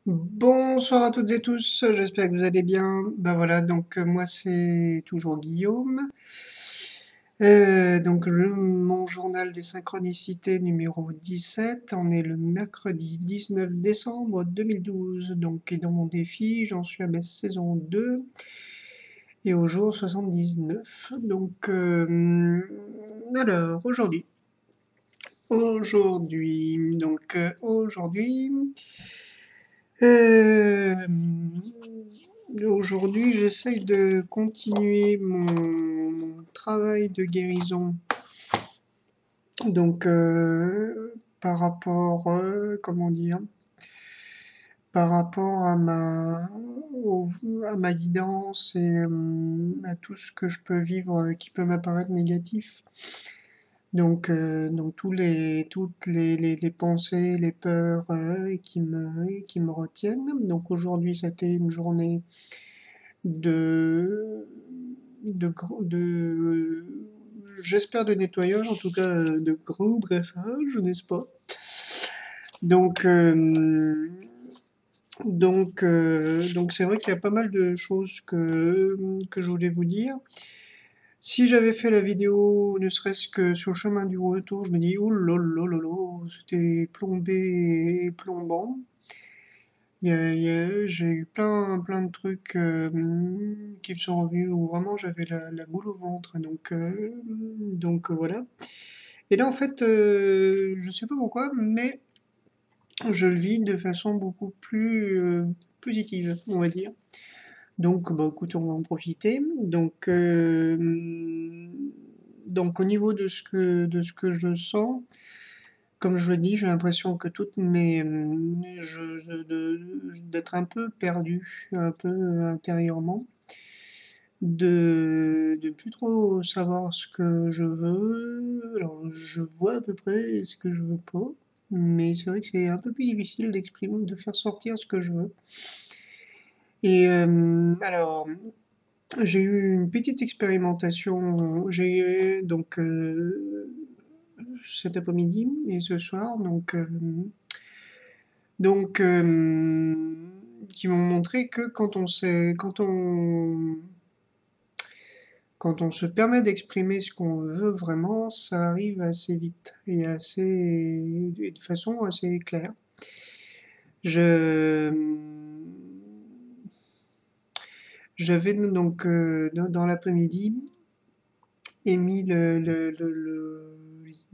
Bonsoir à toutes et tous, j'espère que vous allez bien. Ben voilà, donc moi c'est toujours Guillaume. Mon journal des synchronicités numéro 17, on est le mercredi 19 décembre 2012. Donc, et dans mon défi, j'en suis à ma saison 2 et au jour 79. Alors aujourd'hui, euh, aujourd'hui, j'essaye de continuer mon travail de guérison. Donc, par rapport, comment dire, par rapport à ma guidance et à tout ce que je peux vivre qui peut m'apparaître négatif. Donc toutes les pensées, les peurs qui me retiennent. Donc aujourd'hui, c'était une journée de, de j'espère de nettoyage, en tout cas de gros brassage, n'est-ce pas? Donc, donc c'est vrai qu'il y a pas mal de choses que je voulais vous dire. Si j'avais fait la vidéo, ne serait-ce que sur le chemin du retour, je me dis, oh là là là là, c'était plombé et plombant. J'ai eu plein de trucs qui me sont revenus où vraiment j'avais la boule au ventre. Donc voilà. Et là, en fait, je sais pas pourquoi, mais je le vis de façon beaucoup plus positive, on va dire. Donc, bah, écoute, on va en profiter. Donc au niveau de ce que je sens, comme je le dis, j'ai l'impression que toutes mes, d'être un peu perdu, un peu intérieurement, de plus trop savoir ce que je veux. Alors, je vois à peu près ce que je veux pas, mais c'est vrai que c'est un peu plus difficile d'exprimer, de faire sortir ce que je veux. Et alors, j'ai eu une petite expérimentation, j'ai donc cet après-midi et ce soir, qui m'ont montré que quand on se permet d'exprimer ce qu'on veut vraiment, ça arrive assez vite et de façon assez claire. Je J'avais donc dans l'après-midi émis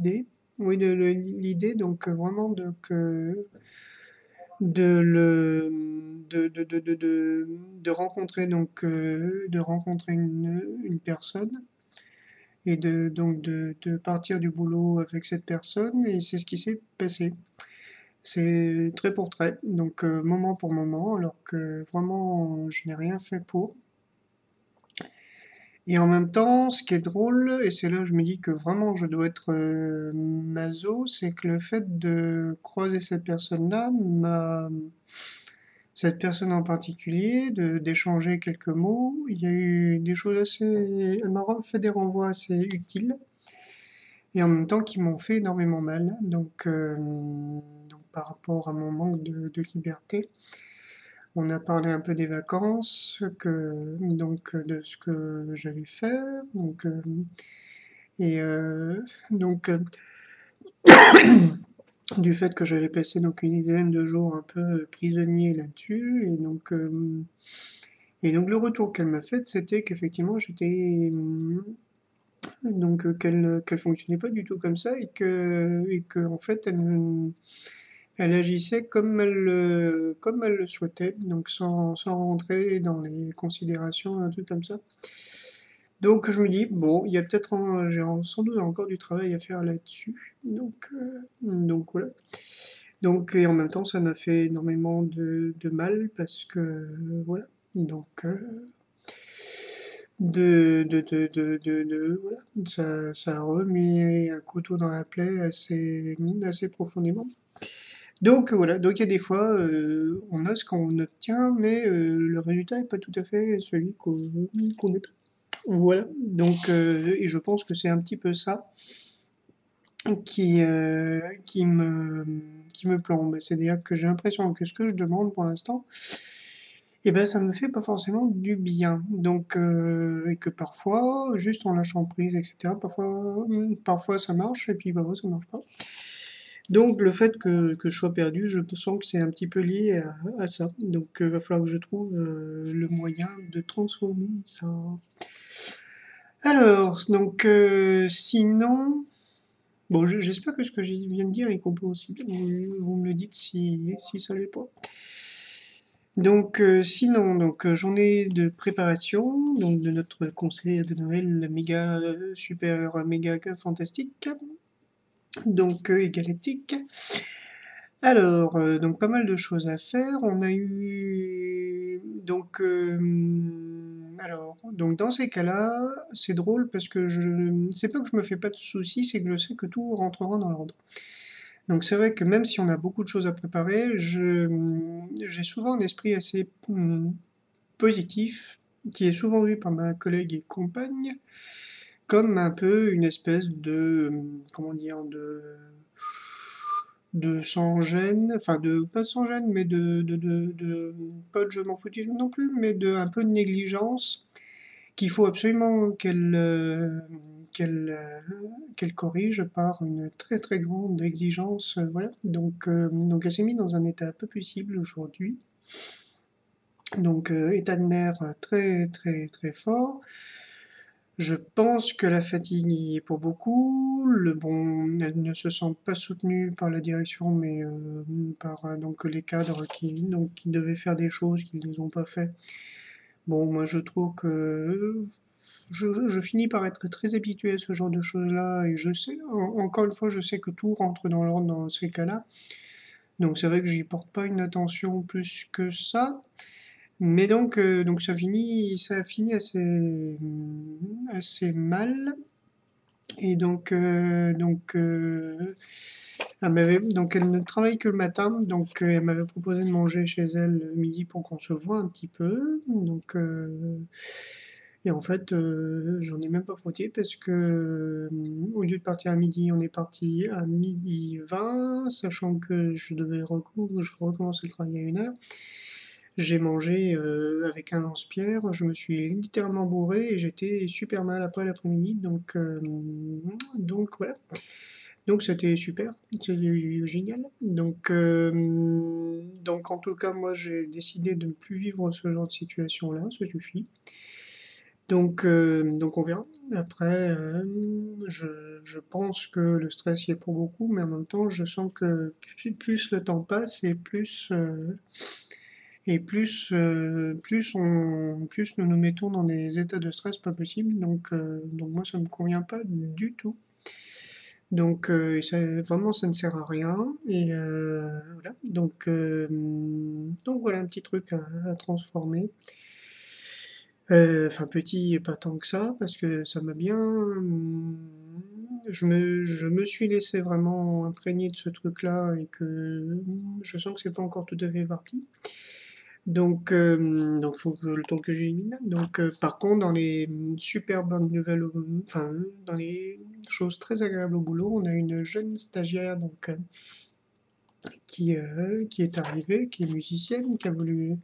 l'idée, oui, l'idée donc vraiment de le de rencontrer une personne et de partir du boulot avec cette personne, et c'est ce qui s'est passé. C'est trait pour trait, donc moment pour moment, alors que vraiment je n'ai rien fait pour. Et en même temps, ce qui est drôle, et c'est là où je me dis que vraiment je dois être maso, c'est que le fait de croiser cette personne en particulier, d'échanger quelques mots, il y a eu des choses elle m'a fait des renvois assez utiles, et en même temps qui m'ont fait énormément mal. Donc par rapport à mon manque de liberté. On a parlé un peu des vacances, de ce que j'allais faire, et donc du fait que j'allais passer donc une dizaine de jours un peu prisonnier là-dessus, et donc le retour qu'elle m'a fait, c'était qu'effectivement j'étais qu'elle fonctionnait pas du tout comme ça, et que en fait elle agissait comme elle le souhaitait, donc sans rentrer dans les considérations, un truc comme ça. Donc je me dis, bon, il y a j'ai sans doute encore du travail à faire là-dessus. Donc voilà. Donc, et en même temps, ça m'a fait énormément de mal parce que, voilà. Donc, voilà. Ça a remis un couteau dans la plaie assez profondément. Donc voilà, donc il y a des fois, on a ce qu'on obtient, mais le résultat n'est pas tout à fait celui qu'on est. Voilà, et je pense que c'est un petit peu ça qui me plombe. C'est-à-dire que j'ai l'impression que ce que je demande pour l'instant, et ben ça me fait pas forcément du bien. Donc, et que parfois, juste en lâchant prise, etc., parfois ça marche, et puis parfois ça marche pas. Donc le fait que je sois perdu, je sens que c'est un petit peu lié à ça. Donc il va falloir que je trouve le moyen de transformer ça. Alors, donc sinon, bon, j'espère que ce que je viens de dire est compréhensible. Vous me le dites si ça l'est pas. Donc sinon, donc journée de préparation, donc de notre concert de Noël méga super méga fantastique, donc égalectique. Alors, donc pas mal de choses à faire. On a eu donc alors donc dans ces cas-là, c'est drôle parce que c'est pas que je me fais pas de soucis, c'est que je sais que tout rentrera dans l'ordre. Donc c'est vrai que même si on a beaucoup de choses à préparer, j'ai souvent un esprit assez positif, qui est souvent vu par ma collègue et compagne comme un peu une espèce de, comment dire, de sans gêne, enfin de pas de sans gêne, mais pas de je m'en foutisme non plus, mais de un peu de négligence qu'il faut absolument qu'elle qu'elle corrige par une très très grande exigence, voilà. Donc elle s'est mise dans un état peu possible aujourd'hui. Donc état de nerfs très très très fort. Je pense que la fatigue y est pour beaucoup. Elle ne se sent pas soutenue par la direction, mais par donc les cadres qui devaient faire des choses qu'ils ne les ont pas fait. Bon, moi je trouve que je finis par être très habitué à ce genre de choses-là et je sais, encore une fois, je sais que tout rentre dans l'ordre dans ces cas-là. Donc c'est vrai que j'y porte pas une attention plus que ça. Mais donc ça a fini assez mal. Et donc elle ne travaille que le matin, donc elle m'avait proposé de manger chez elle le midi pour qu'on se voit un petit peu. Et en fait, j'en ai même pas profité parce que au lieu de partir à midi, on est parti à midi 20, sachant que je recommençais le travail à 1 heure. J'ai mangé avec un lance-pierre, je me suis littéralement bourré et j'étais super mal après l'après-midi, donc voilà. Donc c'était super, c'était génial. Donc en tout cas, moi j'ai décidé de ne plus vivre ce genre de situation-là, ça suffit. Donc on verra. Après, je pense que le stress y est pour beaucoup, mais en même temps, je sens que plus le temps passe plus nous nous mettons dans des états de stress pas possibles. Donc moi, ça me convient pas du tout. Vraiment, ça ne sert à rien. Et voilà. Donc voilà un petit truc à transformer. Enfin petit, pas tant que ça, parce que ça m'a bien. Je me suis laissé vraiment imprégner de ce truc-là et que je sens que c'est pas encore tout à fait parti. Donc faut que le temps que j'élimine. Donc par contre, dans les super bonnes nouvelles, enfin dans les choses très agréables au boulot, on a une jeune stagiaire qui est arrivée, qui est musicienne, qui a voulu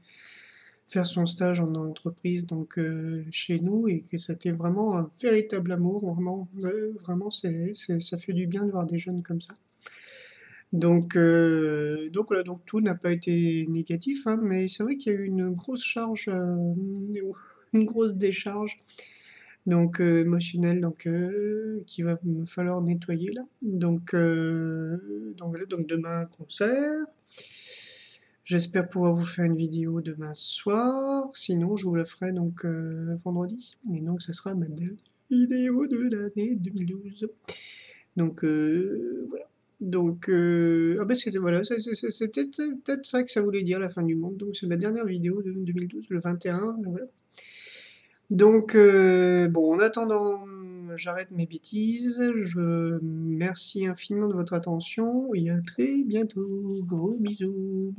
faire son stage en entreprise chez nous et que c'était vraiment un véritable amour, vraiment ça fait du bien de voir des jeunes comme ça. Donc voilà, donc tout n'a pas été négatif, hein, mais c'est vrai qu'il y a eu une grosse charge, une grosse décharge émotionnelle qu'il va me falloir nettoyer là. Donc voilà, donc demain concert. J'espère pouvoir vous faire une vidéo demain soir, sinon je vous la ferai vendredi. Et donc ça sera ma dernière vidéo de l'année 2012. Voilà. Ah bah c'était voilà, c'est peut-être ça que ça voulait dire la fin du monde. Donc c'est ma dernière vidéo de 2012, le 21. Voilà. Bon, en attendant, j'arrête mes bêtises. Je merci infiniment de votre attention et à très bientôt. Gros bisous.